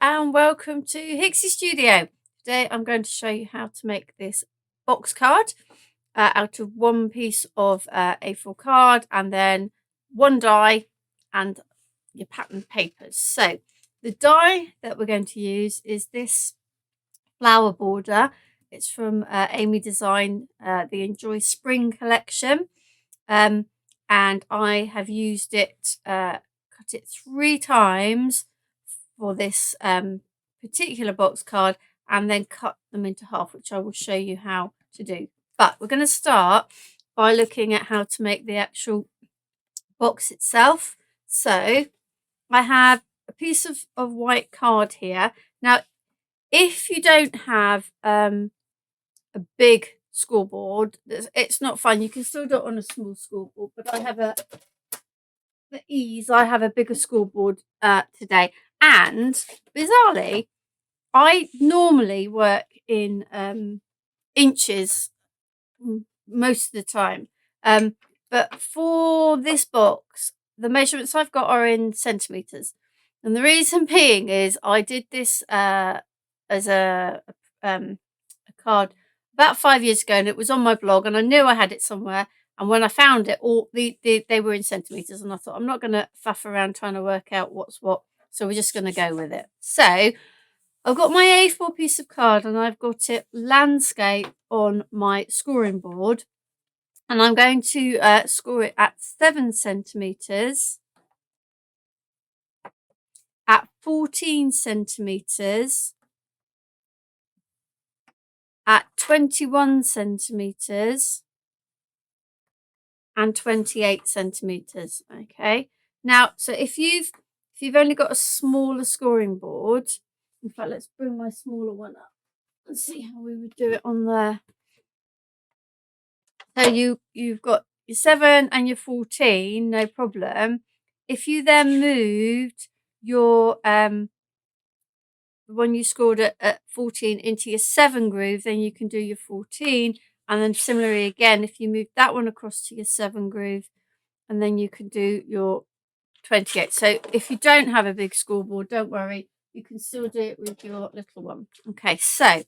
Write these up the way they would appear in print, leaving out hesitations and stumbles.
and welcome to Hixxy Studio. Today I'm going to show you how to make this box card out of one piece of A4 card and then one die and your pattern papers. So the die that we're going to use is this flower border. It's from Amy Design, the Enjoy Spring collection, and I have used it, cut it 3 times for this particular box card and then cut them into half, which I will show you how to do. But we're going to start by looking at how to make the actual box itself. So I have a piece of white card here. Now, if you don't have a big scoreboard, it's not fun. You can still do it on a small scoreboard, but I have for ease, I have a bigger scoreboard today. And bizarrely, I normally work in inches most of the time. But for this box, the measurements I've got are in centimetres. And the reason being is I did this as a card about 5 years ago, and it was on my blog, and I knew I had it somewhere. And when I found it, all they were in centimetres, and I thought, I'm not going to faff around trying to work out what's what. So we're just going to go with it. So I've got my A4 piece of card and I've got it landscape on my scoring board. And I'm going to score it at 7 centimetres, at 14 centimetres, at 21 centimetres, and 28 centimetres. Okay. Now, so if you've only got a smaller scoring board, in fact, let's bring my smaller one up and see how we would do it on there. So you've got your 7 and your 14, no problem. If you then moved your the one you scored at 14 into your 7 groove, then you can do your 14. And then similarly again, if you move that one across to your 7 groove, and then you can do your 28. So if you don't have a big scoreboard, don't worry, you can still do it with your little one. Okay, so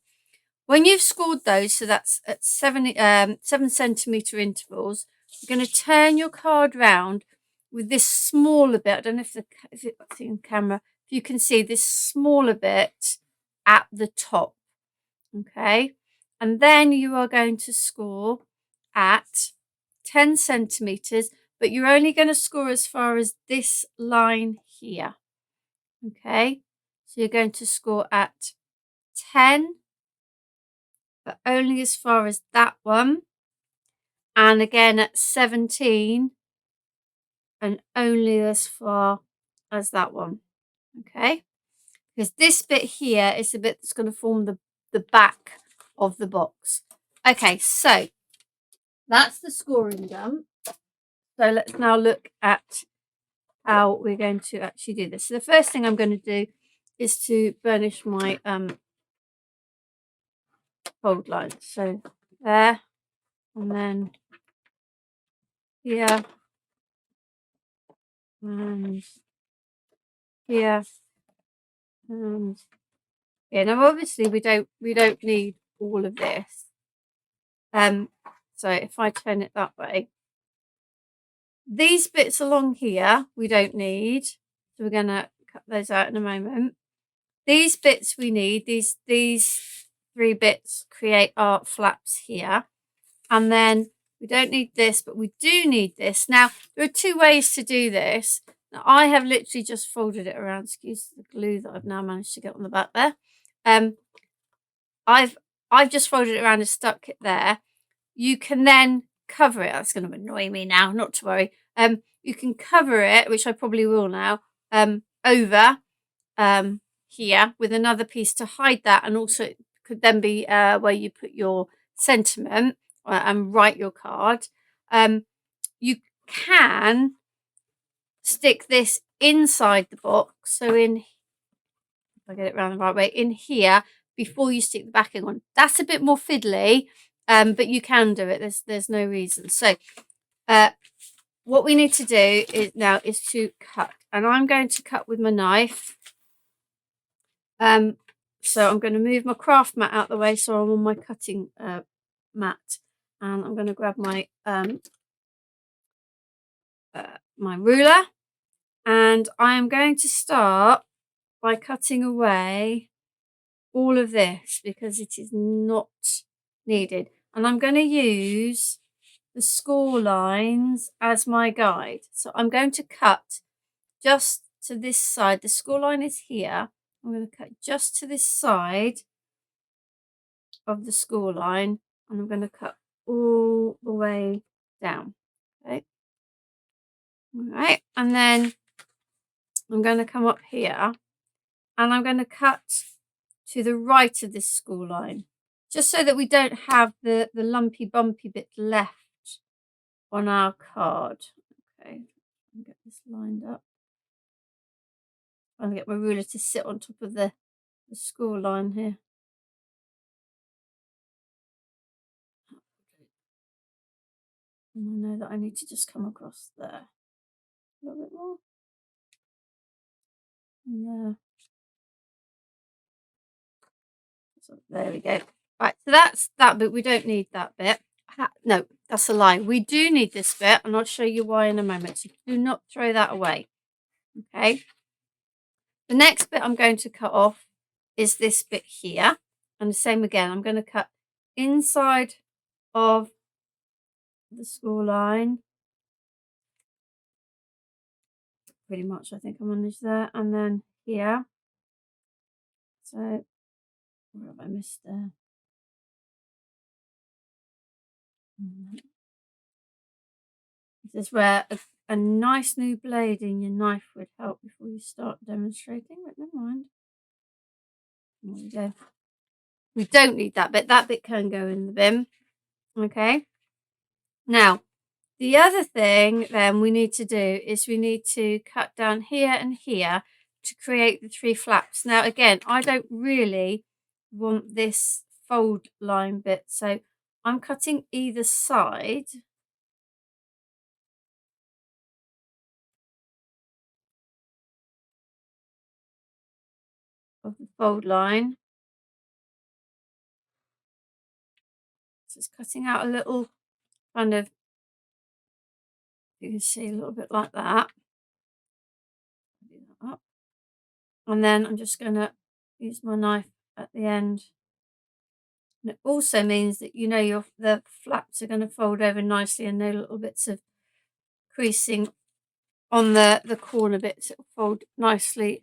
when you've scored those, so that's at 7 centimetre intervals, you're going to turn your card round with this smaller bit. I don't know if it's in camera, if you can see this smaller bit at the top. Okay, and then you are going to score at 10 centimetres, but you're only going to score as far as this line here. Okay, so you're going to score at 10, but only as far as that one, and again at 17, and only as far as that one. Okay, because this bit here is the bit that's going to form the back of the box. Okay, so that's the scoring done. So let's now look at how we're going to actually do this. So the first thing I'm going to do is to burnish my fold lines. So there, and then here, and here, and yeah. Now obviously we don't need all of this. So if I turn it that way, these bits along here we don't need, so we're going to cut those out in a moment. These bits we need, these 3 bits create our flaps here, and then we don't need this, but we do need this. Now there are 2 ways to do this. Now I have literally just folded it around, excuse the glue that I've now managed to get on the back there. I've just folded it around and stuck it there. You can then cover it. That's going to annoy me now, not to worry. You can cover it, which I probably will now, over here with another piece to hide that, and also it could then be where you put your sentiment and write your card. You can stick this inside the box, so if I get it around the right way, in here before you stick the backing on. That's a bit more fiddly, but you can do it. There's no reason. So what we need to do is to cut, and I'm going to cut with my knife. So I'm going to move my craft mat out the way so I'm on my cutting mat, and I'm going to grab my my ruler, and I am going to start by cutting away all of this because it is not needed, and I'm going to use the score lines as my guide. So I'm going to cut just to this side. The score line is here. I'm going to cut just to this side of the score line, and I'm going to cut all the way down. Okay. All right, and then I'm going to come up here and I'm going to cut to the right of this score line, just so that we don't have the lumpy bumpy bit left on our card. Okay, get this lined up. I'm going to get my ruler to sit on top of the score line here. And I know that I need to just come across there a little bit more. And there. So there we go. Right, so that's that bit. We don't need that bit. No, that's a lie. We do need this bit, and I'll show you why in a moment. So do not throw that away. Okay. The next bit I'm going to cut off is this bit here. And the same again. I'm going to cut inside of the score line. Pretty much, I think I managed there. And then here. So, where have I missed there? This is where a nice new blade in your knife would help before you start demonstrating, but never mind. There we go. We don't need that bit. That bit can go in the bin. Okay. Now, the other thing then we need to do is we need to cut down here and here to create the 3 flaps. Now, again, I don't really want this fold line bit, so I'm cutting either side of the fold line. So it's cutting out a little kind of, you can see a little bit like that. Do that up. And then I'm just going to use my knife at the end. And it also means that you know the flaps are going to fold over nicely, and no little bits of creasing on the corner bits. It will fold nicely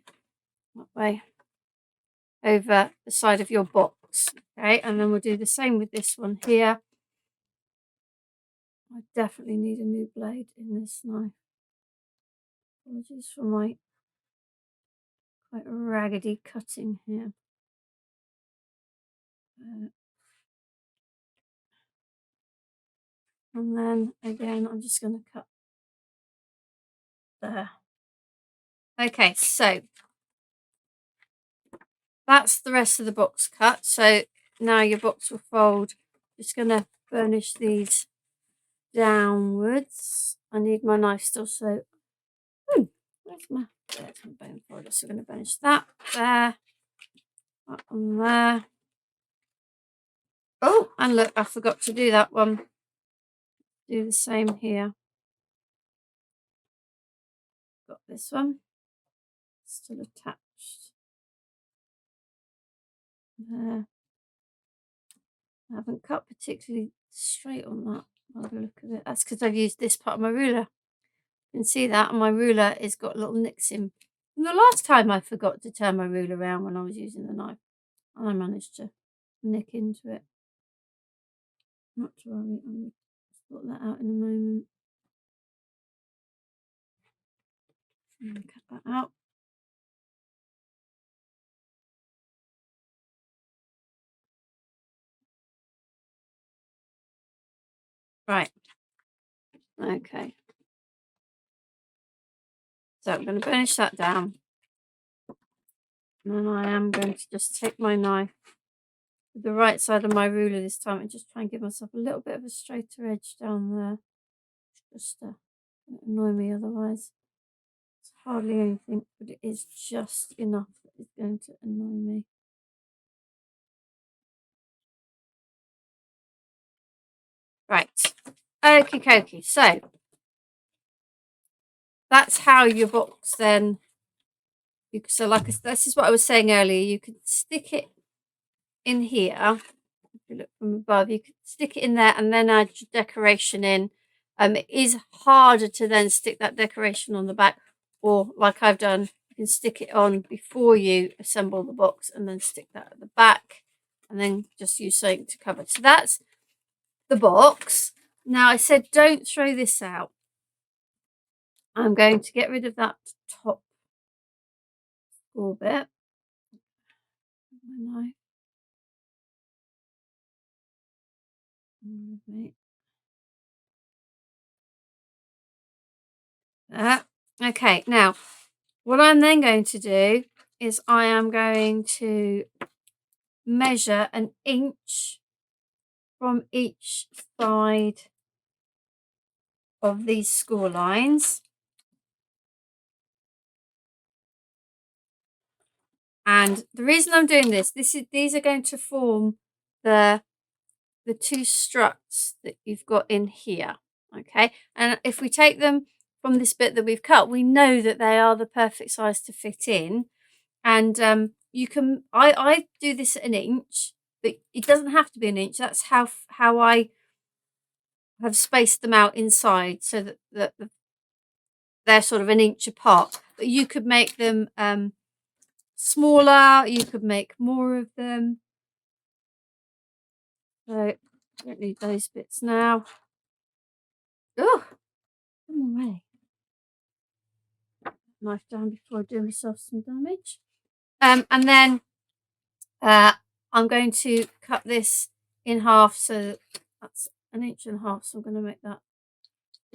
that way over the side of your box. Okay, and then we'll do the same with this one here. I definitely need a new blade in this knife. Apologies for my quite raggedy cutting here. And then again, I'm just going to cut there. Okay, so that's the rest of the box cut. So now your box will fold. Just going to burnish these downwards. I need my knife still, so there's my bone folder. So we're going to burnish that there, that one there. Oh, and look, I forgot to do that one. Do the same here. Got this one still attached there. I haven't cut particularly straight on that by the look of it. That's because I've used this part of my ruler. You can see that, and my ruler has got little nicks in. And the last time I forgot to turn my ruler around when I was using the knife, and I managed to nick into it. Not to worry, I'll sort that out in a moment. Cut that out. Right. Okay. So I'm going to burnish that down. And then I am going to just take my knife with the right side of my ruler this time and just try and give myself a little bit of a straighter edge down there. Just to annoy me otherwise. It's hardly anything, but it is just enough that is going to annoy me. Right. Okie dokie. So that's how your box then. So like this is what I was saying earlier. You could stick it in here. If you look from above, you could stick it in there and then add your decoration in. It is harder to then stick that decoration on the back, or like I've done, you can stick it on before you assemble the box and then stick that at the back and then just use something to cover. So that's the box. Now I said don't throw this out. I'm going to get rid of that top score bit. My knife. Okay, now what I'm then going to do is I am going to measure an inch from each side of these score lines. And the reason I'm doing these are going to form the two struts that you've got in here. Okay, and if we take them from this bit that we've cut, we know that they are the perfect size to fit in. And you can I do this at an inch, but it doesn't have to be an inch. That's how I have spaced them out inside, so that they're sort of an inch apart. But you could make them smaller, you could make more of them. So I don't need those bits now. Oh, come away. Knife down before I do myself some damage. And then I'm going to cut this in half, so that's 1.5 inches. So I'm going to make that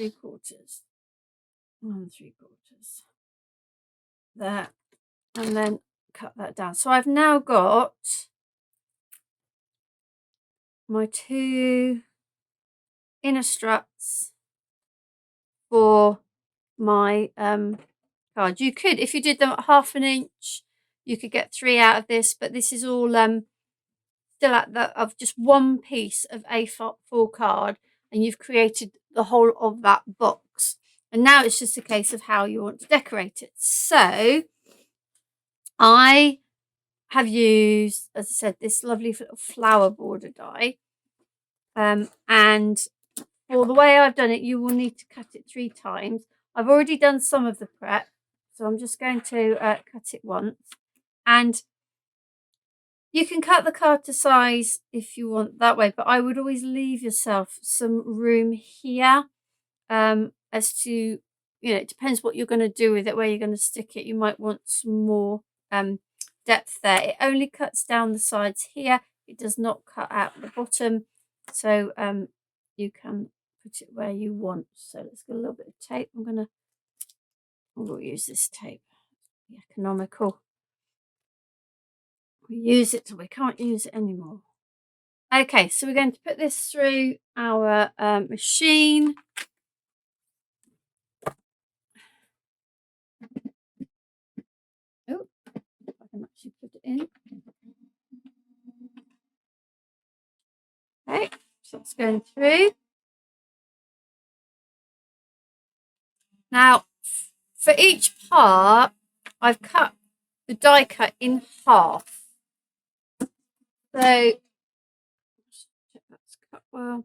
3/4 and 3/4 there, and then cut that down. So I've now got my 2 inner struts for my card. You could, if you did them at 1/2 inch, you could get 3 out of this, but this is all still at the of just one piece of A4 card, and you've created the whole of that box. And now it's just a case of how you want to decorate it. So I have used, as I said, this lovely little flower border die. And for the way I've done it, you will need to cut it 3 times. I've already done some of the prep, so I'm just going to cut it once. And you can cut the card to size if you want that way, but I would always leave yourself some room here, as to, you know, it depends what you're going to do with it, where you're going to stick it. You might want some more depth there. It only cuts down the sides here. It does not cut out the bottom, so you can put it where you want. So let's get a little bit of tape. We'll use this tape. Be economical. We use it till we can't use it anymore. Okay, so we're going to put this through our machine. Oh, if I can actually put it in. Okay, so it's going through. Now, for each part, I've cut the die cut in half. So, check that's cut well.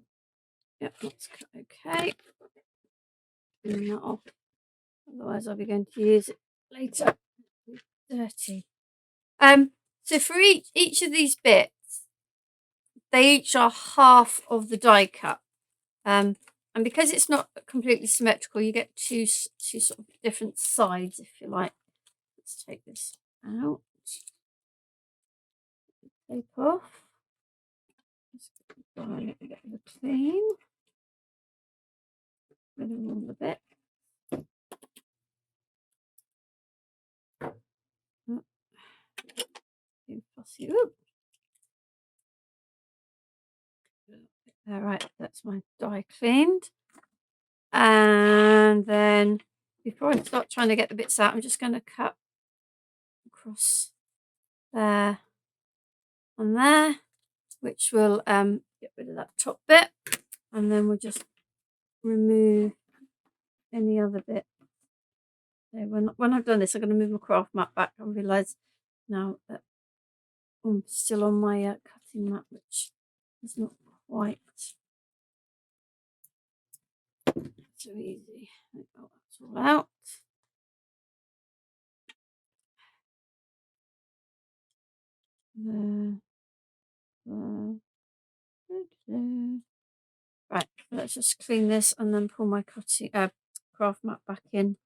Yep, that's cut okay. Clean that off. Otherwise, I'll be going to use it later. It's dirty. So for each of these bits, they each are half of the die cut. And because it's not completely symmetrical, you get two sort of different sides, if you like. Let's take this out. Tape off. Just get a little bit of the clean. Rid of all the bit. Fussy. All right, that's my die cleaned. And then before I start trying to get the bits out, I'm just going to cut across there and there, which will get rid of that top bit, and then we'll just remove any other bit. So when I've done this, I'm going to move my craft mat back. I realise now that I'm still on my cutting mat, which is not quite so easy. Oh, that's all out. Right, let's just clean this and then pull my cutting craft mat back in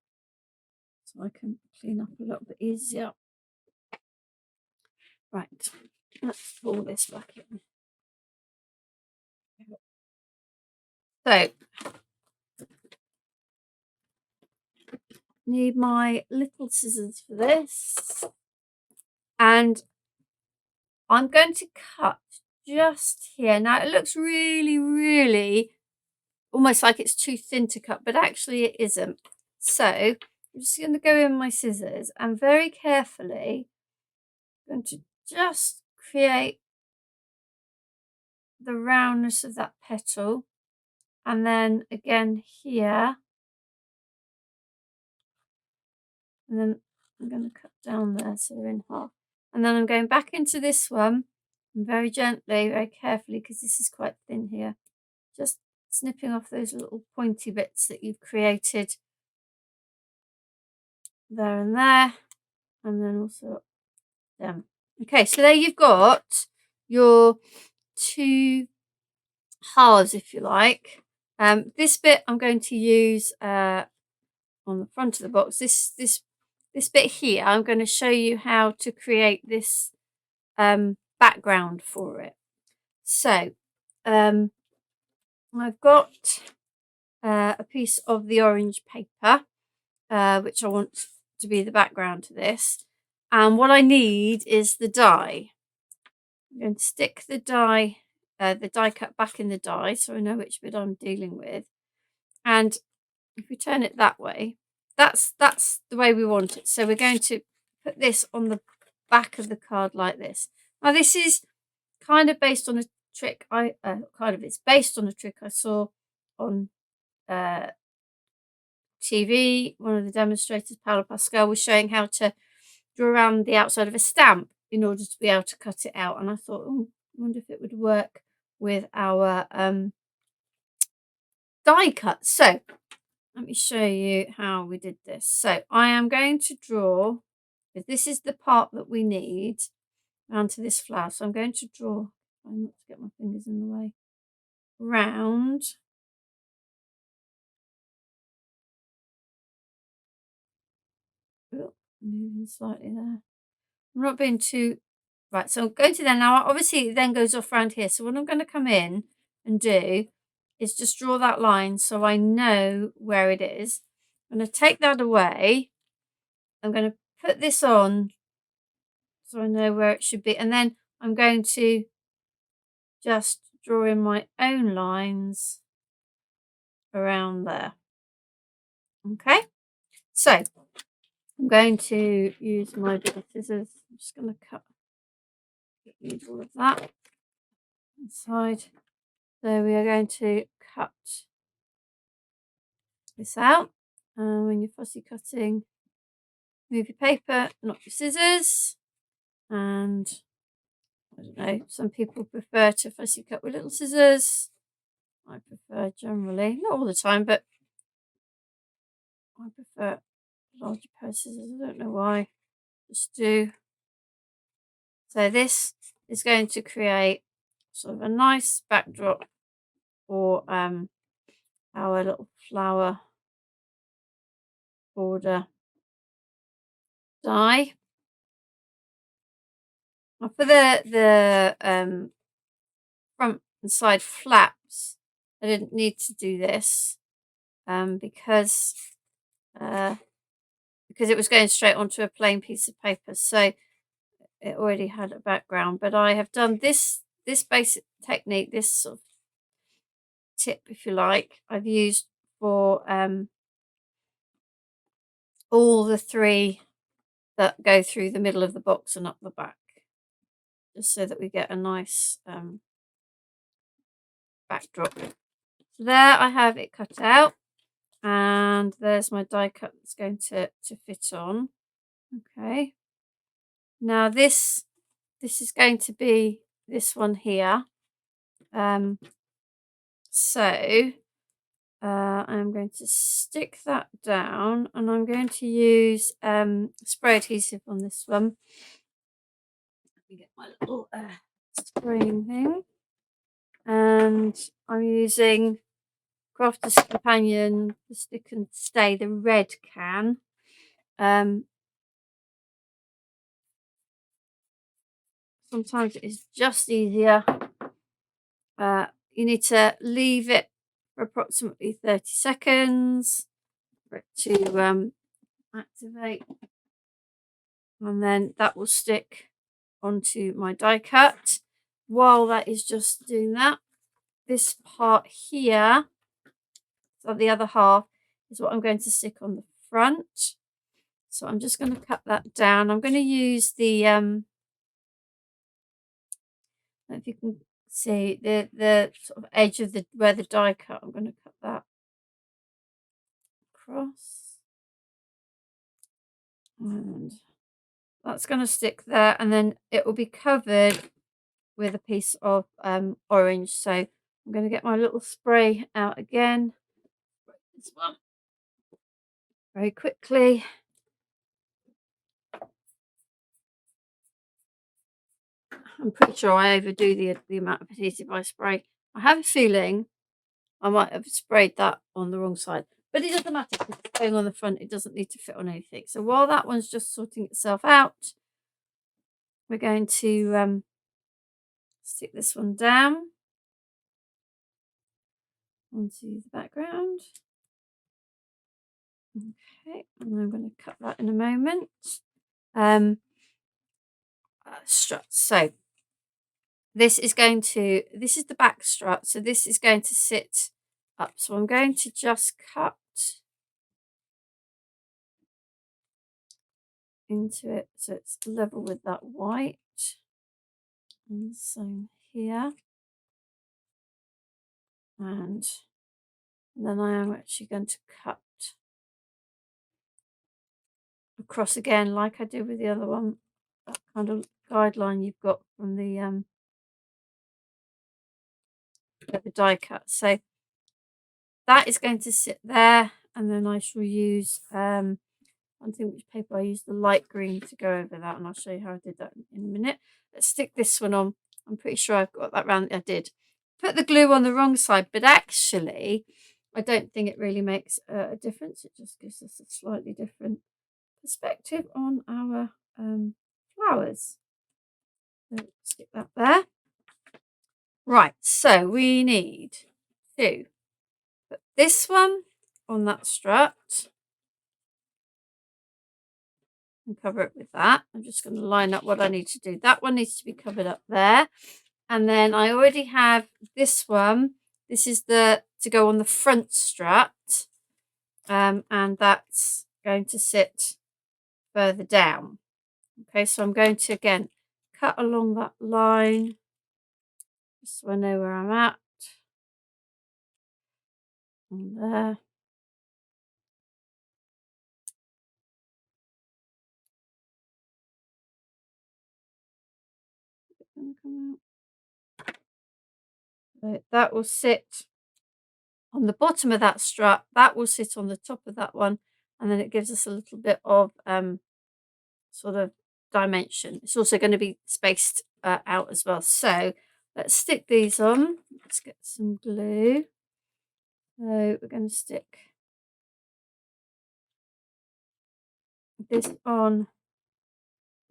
so I can clean up a little bit easier. Right, let's pull this back in. So, need my little scissors for this, and I'm going to cut just here. Now it looks really almost like it's too thin to cut, but actually it isn't. So I'm just going to go in my scissors and very carefully I'm going to just create the roundness of that petal, and then again here, and then I'm going to cut down there so they're in half, and then I'm going back into this one and very gently, very carefully, because this is quite thin here, just snipping off those little pointy bits that you've created there and there, and then also them. Okay, so there you've got your two halves, if you like. This bit I'm going to use on the front of the box. This bit here, I'm going to show you how to create this background for it. So I've got a piece of the orange paper, which I want to be the background to this. And what I need is the die. I'm going to stick the die cut back in the die so I know which bit I'm dealing with. And if we turn it that way, that's the way we want it. So we're going to put this on the back of the card like this. Now this is kind of based on a trick it's based on a trick I saw on TV. One of the demonstrators, Paolo Pascal, was showing how to draw around the outside of a stamp in order to be able to cut it out, and I thought, oh, I wonder if it would work with our die cut. So let me show you how we did this. So I am going to draw, if this is the part that we need onto this flower, so I'm going to draw, try not to get my fingers in the way, round moving slightly there. I'm not being too right, so I'm going to then, now obviously it then goes off around here, so what I'm going to come in and do is just draw that line so I know where it is. I'm going to take that away. I'm going to put this on so I know where it should be, and then I'm going to just draw in my own lines around there. Okay, so I'm going to use my bit of scissors. I'm just going to use all of that inside. So we are going to cut this out. And when you're fussy cutting, move your paper, not your scissors. And I don't know, some people prefer to fussy cut with little scissors. I prefer generally, not all the time, but I prefer larger pair of scissors. I don't know why. Just do. So this is going to create sort of a nice backdrop for our little flower border die. Now for the front and side flaps, I didn't need to do this because it was going straight onto a plain piece of paper, so it already had a background. But I have done this basic technique, this sort of tip, if you like, I've used for all the three that go through the middle of the box and up the back. just so that we get a nice backdrop. So there I have it cut out, and there's my die cut that's going to fit on. Okay, now this is going to be this one here. So I'm going to stick that down, and I'm going to use spray adhesive on this one. Let me get my little spraying thing, and I'm using Crafter's Companion, the Stick and Stay, the red can. Sometimes it is just easier. You need to leave it for approximately 30 seconds for it to activate, and then that will stick onto my die cut. While that is just doing that, this part here, so the other half, is what I'm going to stick on the front. So I'm just going to cut that down. I'm going to use the I don't know if you can see the sort of edge of where the die cut. I'm going to cut that across, and that's going to stick there, and then it will be covered with a piece of orange. So I'm going to get my little spray out again. This one very quickly. I'm pretty sure I overdo the amount of adhesive I spray. I have a feeling I might have sprayed that on the wrong side, but it doesn't matter. It's going on the front. It doesn't need to fit on anything. So while that one's just sorting itself out, we're going to stick this one down onto the background. Okay, and I'm going to cut that in a moment. Struts. So this is the back strut, so this is going to sit up. So I'm going to just cut into it so it's level with that white, and same here, and then I am actually going to cut across again like I did with the other one, that kind of guideline you've got from the die cut. So that is going to sit there, and then I shall use I think which paper I used, the light green, to go over that, and I'll show you how I did that in a minute. Let's stick this one on. I'm pretty sure I've got that round. I did put the glue on the wrong side, but actually I don't think it really makes a difference. It just gives us a slightly different perspective on our flowers. So stick that there. Right, so we need to put this one on that strut and cover it with that. I'm just going to line up what I need to do. That one needs to be covered up there. And then I already have this one. This is to go on the front strut. And that's going to sit further down. Okay, so I'm going to, again, cut along that line just so I know where I'm at. And there. So that will sit on the bottom of that strut. That will sit on the top of that one, and then it gives us a little bit of sort of dimension. It's also going to be spaced out as well. So let's stick these on. Let's get some glue. So we're going to stick this on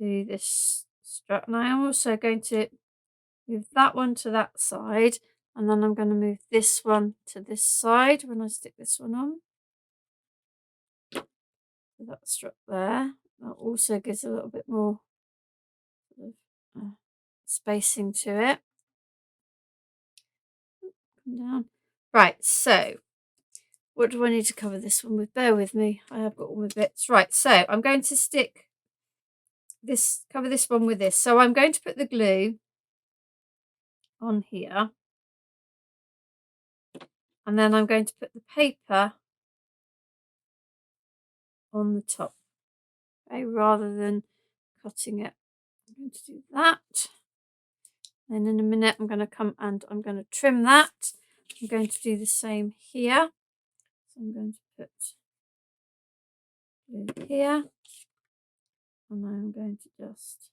to this strut, and I am also going to move that one to that side, and then I'm going to move this one to this side when I stick this one on. So that strut there. That also gives a little bit more sort of, spacing to it. Come down. Right, so what do I need to cover this one with? Bear with me. I have got all my bits. Right, so I'm going to stick cover this one with this. So I'm going to put the glue on here, and then I'm going to put the paper on the top, okay, rather than cutting it. I'm going to do that. Then in a minute I'm going to come and I'm going to trim that. I'm going to do the same here. So I'm going to put glue here, and I'm going to just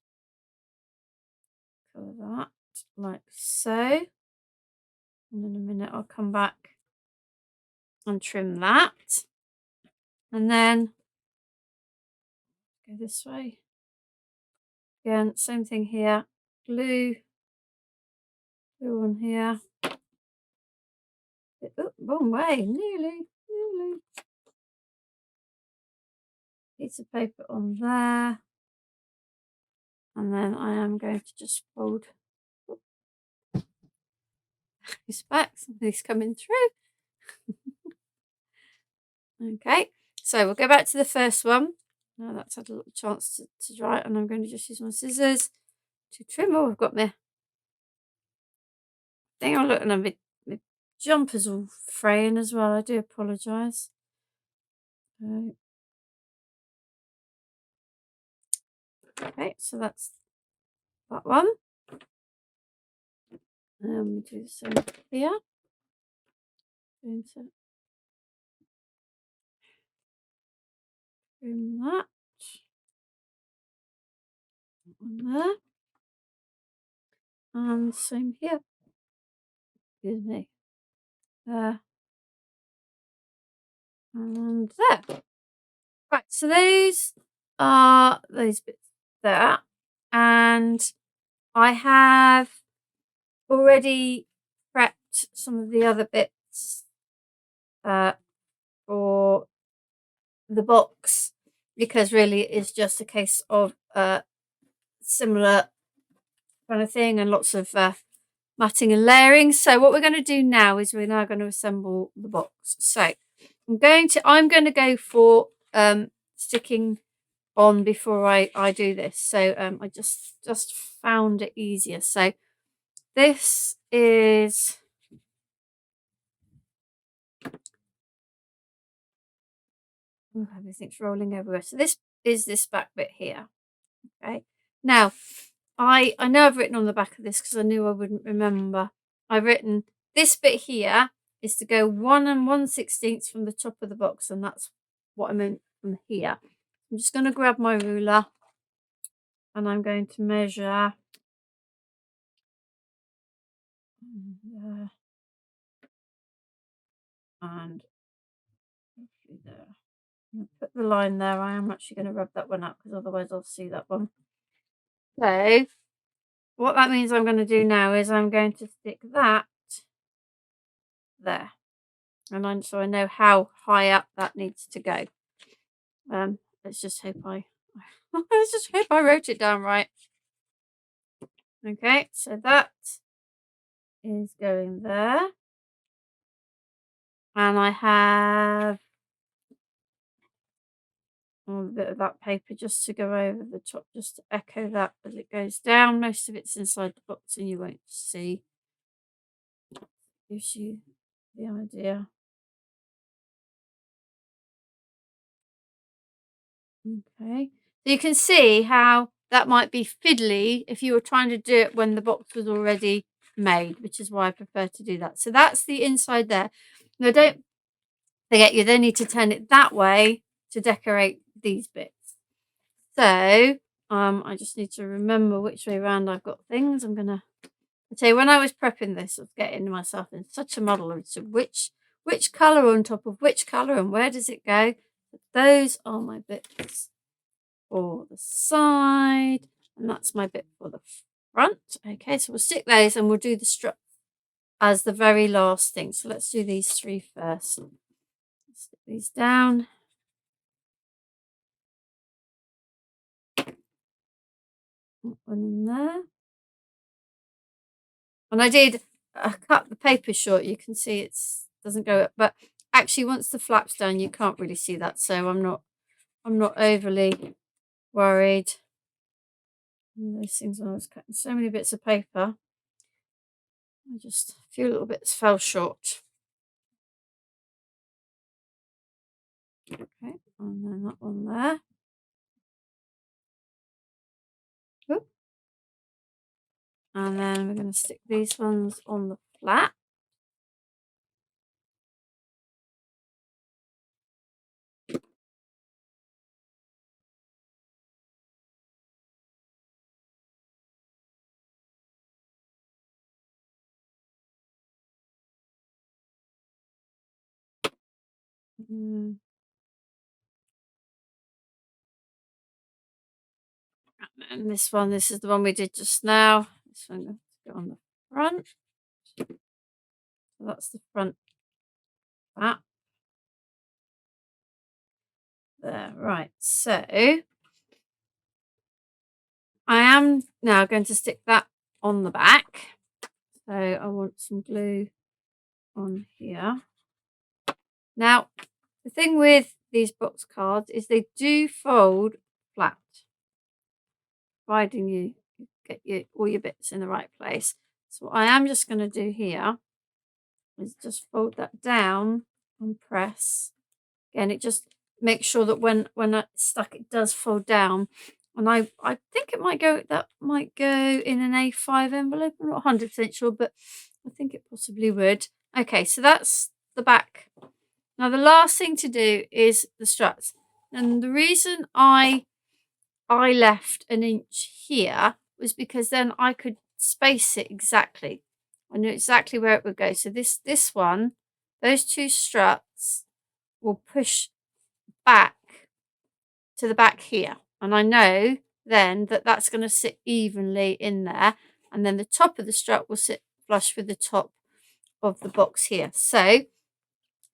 colour that like so. And in a minute I'll come back and trim that. And then go this way. Again, same thing here. Glue on here. Oh, wrong way. Nearly. Piece of paper on there. And then I am going to just fold this back. Something's coming through. Okay, so we'll go back to the first one. Now that's had a little chance to dry, and I'm going to just use my scissors to trim. Oh, I've got my thing on. Look, and my jumper's all fraying as well. I do apologise. Okay, so that's that one. We do the same here. Going to trim that on there, and same here. Excuse me. There and there. Right, so those are those bits there, and I have already prepped some of the other bits for the box, because really it's just a case of similar kind of thing and lots of matting and layering. So what we're going to do now is we're now going to assemble the box. So I'm going to go for sticking on before I do this. So I just found it easier. So this is everything's rolling everywhere. So this is this back bit here. Okay. Now I know I've written on the back of this because I knew I wouldn't remember. I've written this bit here is to go 1 1/16 from the top of the box, and that's what I meant from here. I'm just going to grab my ruler and I'm going to measure there and there. I'm going to put the line there. I am actually going to rub that one out because otherwise I'll see that one. So what that means I'm going to do now is I'm going to stick that there, and so I know how high up that needs to go. Let's just hope I wrote it down right. Okay, so that is going there, and I have a bit of that paper just to go over the top, just to echo that as it goes down. Most of it's inside the box and you won't see. Gives you the idea. Okay, so you can see how that might be fiddly if you were trying to do it when the box was already made, which is why I prefer to do that. So that's the inside there. Now don't forget, you then need to turn it that way to decorate these bits. So I just need to remember which way around I've got things. I tell you, when I was prepping this, I was getting myself in such a muddle as to which colour on top of which colour and where does it go. But those are my bits for the side, and that's my bit for the front. Okay, so we'll stick those and we'll do the strap as the very last thing. So let's do these three first. Stick these down. Put one in there. And I did cut the paper short. You can see it doesn't go up, but actually once the flap's done, you can't really see that. So I'm not overly worried. Those things when I was cutting so many bits of paper, a few little bits fell short. Okay, and then that one there. Oop. And then we're going to stick these ones on the flat. And this one, this is the one we did just now. This one going to go on the front. So that's the front flap. There, right. So I am now going to stick that on the back. So I want some glue on here. Now, the thing with these box cards is they do fold flat, providing you get all your bits in the right place. So what I am just going to do here is just fold that down and press. Again, it just makes sure that when it's stuck, it does fold down. And I think that might go in an A5 envelope. I'm not 100% sure, but I think it possibly would. Okay, so that's the back. Now the last thing to do is the struts. And the reason I left an inch here was because then I could space it exactly. I knew exactly where it would go. So this one, those two struts will push back to the back here. And I know then that that's going to sit evenly in there. And then the top of the strut will sit flush with the top of the box here. So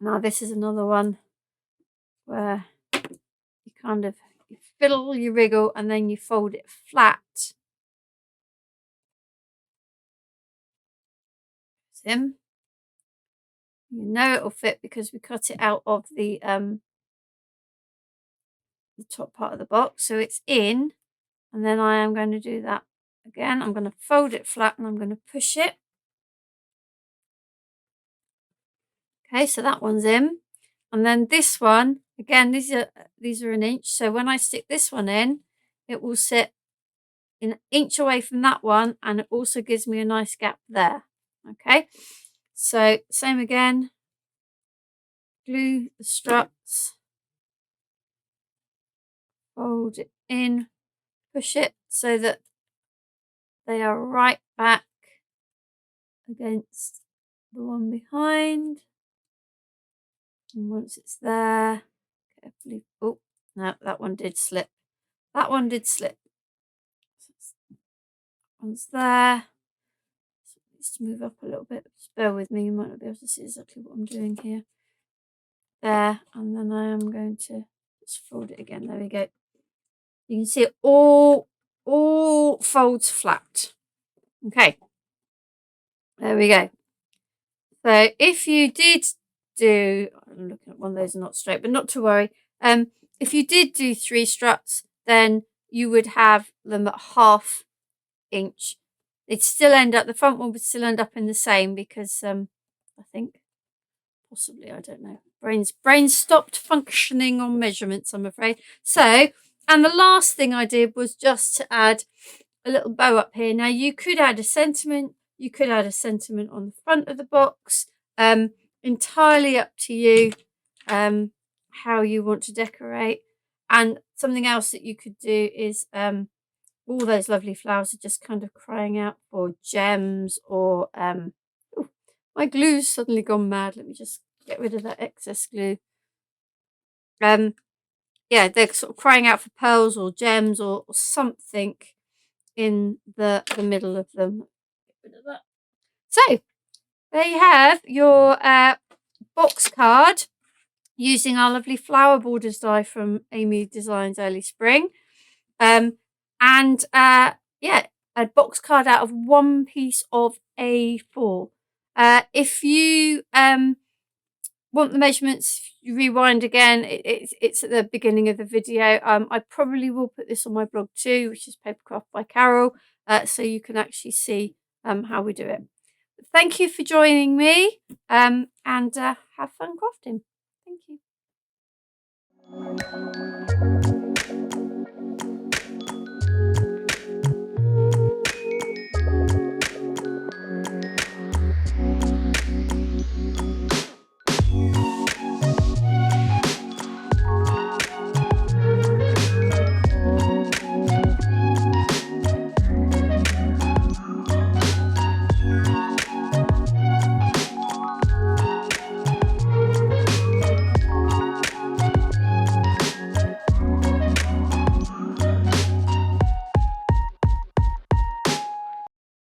now this is another one where you kind of fiddle, you wriggle, and then you fold it flat. In. You know it'll fit because we cut it out of the top part of the box, so it's in. And then I am going to do that again. I'm going to fold it flat and I'm going to push it. Okay, so that one's in. And then this one, again, these are an inch. So when I stick this one in, it will sit an inch away from that one, and it also gives me a nice gap there. Okay, so same again. Glue the struts, fold it in, push it so that they are right back against the one behind. And once it's there, carefully, oh, no, that one did slip. That one did slip. One's there. So it needs to move up a little bit. Just bear with me, you might not be able to see exactly what I'm doing here. There, and then I am going to just fold it again. There we go. You can see it all folds flat. Okay. There we go. So if you did do, I'm looking at one of those not straight, but not to worry. If you did do 3 struts, then you would have them at 1/2 inch. It'd still end up, the front one would still end up in the same because I think possibly, I don't know. Brains stopped functioning on measurements, I'm afraid. So, and the last thing I did was just to add a little bow up here. Now you could add a sentiment. You could add a sentiment on the front of the box. Entirely up to you how you want to decorate. And something else that you could do is all those lovely flowers are just kind of crying out for gems or ooh, my glue's suddenly gone mad. Let me just get rid of that excess glue. Yeah, they're sort of crying out for pearls or gems or something in the middle of them. Get rid of that. So there you have your box card using our lovely flower borders die from Amy Designs Early Spring. Yeah, a box card out of one piece of A4. If you want the measurements, you rewind again. It's at the beginning of the video. I probably will put this on my blog too, which is Papercraft by Carol, so you can actually see how we do it. Thank you for joining me, and have fun crafting. Thank you.